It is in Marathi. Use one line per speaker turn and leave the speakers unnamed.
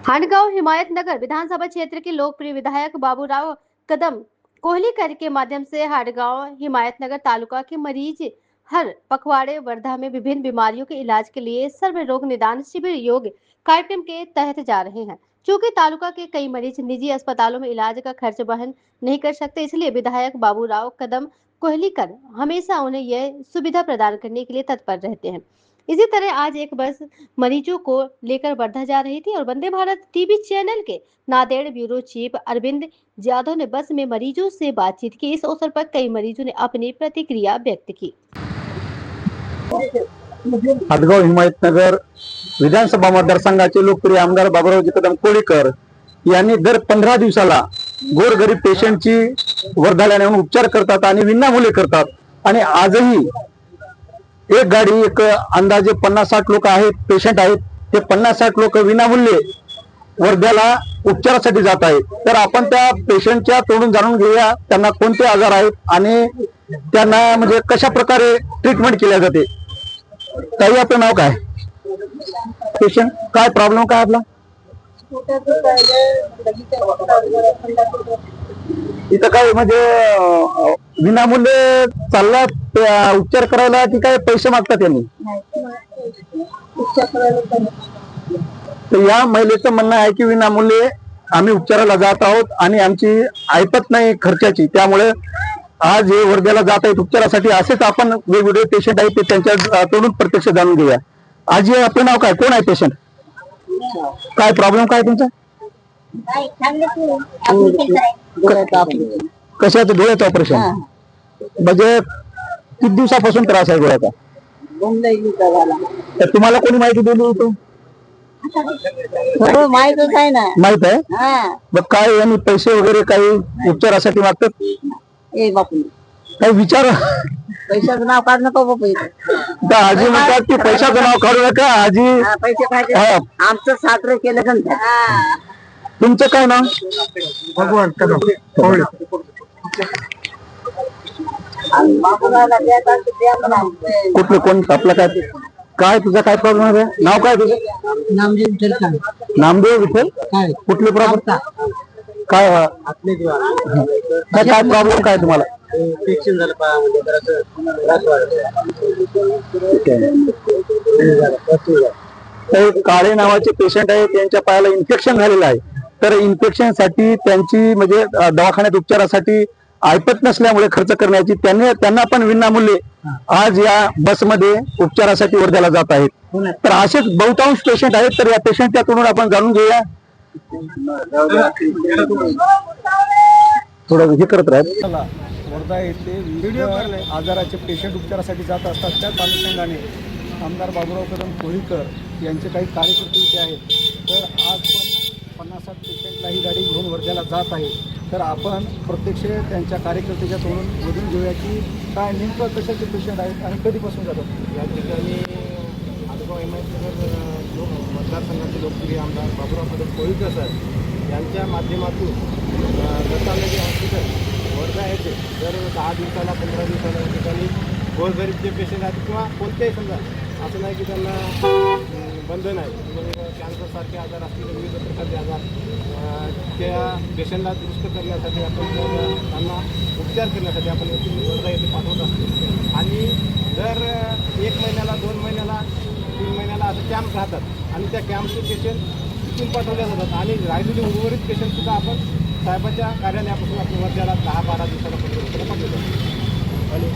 हांडगांव हिमायतनगर विधानसभा क्षेत्र के लोकप्रिय विधायक बाबूराव कदम कोहलीकर के माध्यम से हांडगांव हिमायतनगर तालुका के मरीज हर पखवाड़े वर्धा में विभिन्न बीमारियों के इलाज के लिए सर्व रोग निदान शिविर योग कार्यक्रम के तहत जा रहे हैं। चूंकि तालुका के कई मरीज निजी अस्पतालों में इलाज का खर्च वहन नहीं कर सकते, इसलिए विधायक बाबूराव कदम कोहलीकर हमेशा उन्हें यह सुविधा प्रदान करने के लिए तत्पर रहते हैं। इसी तरह आज एक बस मरीजों को लेकर वर्धा जा रही थी और वंदे भारत टीवी चैनल के नांदेड़ ब्यूरो चीफ अरविंद यादव ने बस में मरीजों से बातचीत की। इस अवसर पर कई मरीजों ने अपनी प्रतिक्रिया व्यक्त की।
हांडगांव हिमायतनगर विधानसभा मतदारसंघाचे लोकप्रिय आमदार बाबूराव कदम कोहलीकर यांनी दर 15 दिवसाला गोरगरीब पेशंटची वर्धाला नेऊन उपचार करतात आणि विनामूल्य करतात। आणि आजही एक गाडी एक अंदाजे 50-60 लोक आहेत, पेशंट आहेत, ते 50-60 लोक विनामूल्य वर्ध्याला उपचारासाठी जात आहेत। तर आपण त्या पेशंटच्या तोंडून जाणून घेऊया त्यांना कोणते आजार आहेत आणि त्यांना म्हणजे कशा प्रकारे ट्रीटमेंट केली जाते। ताई आपलं नाव काय? पेशंट काय प्रॉब्लेम काय आपला? इथं काय म्हणजे विनामूल्य चालला उपचार करायला की काय पैसे मागतात त्यांनी? तर या महिलेचं म्हणणं आहे की विनामूल्य आम्ही उपचाराला जात आहोत आणि आमची ऐपत नाही खर्चाची, त्यामुळे आज हे वर्ध्याला जात आहेत उपचारासाठी। असेच आपण वेगवेगळे पेशंट आहेत ते त्यांच्या तोंडून प्रत्यक्ष जाणून घेऊया। आजी आपलं नाव काय? कोण आहे पेशंट? काय प्रॉब्लेम काय तुमचा? कशाचं? डोळ्याचं ऑपरेशन? म्हणजे किती दिवसापासून त्रास आहे डोळ्याचा? तर तुम्हाला कोणी माहिती दिली होती?
माहितच आहे ना।
माहित आहे मग काय यांनी पैसे वगैरे काही उपचारासाठी मागतात? काही विचार
पैशाचं नाव काढ नको बाबा।
आजी म्हणतात की पैशाचं नाव काढू नका आजी,
पैसे पाहिजे आमचं साजरं केलं का?
तुमचं काय नाव?
भगवान कदम कोहली।
कुठलं कोण आपलं काय काय तुझा काय प्रॉब्लेम आहे? नाव काय तुझं?
नामदेव विठ्ठल।
नामदेव विठ्ठल? कुठले प्रॉब्लेम काय? काय प्रॉब्लेम काय तुम्हाला?
इन्फेक्शन झालं पायामध्ये,
काळे नावाचे पेशंट आहे, त्यांच्या पायाला इन्फेक्शन झालेलं आहे। तर इन्फेक्शन साठी त्यांची म्हणजे दवाखान्यात उपचारासाठी ऐपत नसल्यामुळे खर्च करण्याची त्यांना पण विनामूल्य आज या बसमध्ये उपचारासाठी वर्ध्याला जात आहेत। तर असेच बहुतांश पेशंट आहेत, तर या पेशंटच्या तोंडून आपण जाणून घेऊया। थोडं हे करत राहत।
वर्धा येथे विविध आजाराचे पेशंट उपचारासाठी जात असतात। त्याच अनुषंगाने आमदार बाबूराव कदम कोहलीकर यांचे काही कार्यकर्ते इथे आहेत। तर आज पण 50-60 पेशंटला ही गाडी घेऊन वर्ध्याला जात आहे। तर आपण प्रत्यक्ष त्यांच्या कार्यकर्त्याच्या तोंडून बघून घेऊया की काय नेमकं कशाचे पेशंट आहेत आणि कधीपासून जातात।
या ठिकाणी हांडगांव हिमायतनगर मतदारसंघाचे लोकप्रिय आमदार बाबूराव कदम कोहलीकर साहेब यांच्या माध्यमातून दत्तामेघे हॉस्पिटल वर्धा येथे दर 10 दिवसाला 15 दिवसाला या ठिकाणी गोरगरीब जे पेशंट आहेत किंवा कोणत्याही समजा असं नाही की त्यांना बंधन आहे, म्हणजे कॅन्सरसारखे आजार असतील, विविध प्रकारचे आजार त्या पेशंटला दुरुस्त करण्यासाठी आपण त्यांना उपचार करण्यासाठी आपण वर्धा येथे पाठवत असतो। आणि दर 1 महिन्याला 2 महिन्याला 3 महिन्याला असं कॅम्प राहतात आणि त्या कॅम्पचे पेशंट तिथून पाठवले जातात आणि राहिलेले उर्वरित पेशंटसुद्धा आपण साहेबाच्या कार्यालयापासून आपण वर्ध्याला 10-12 दिवसाला पाठवतो। आणि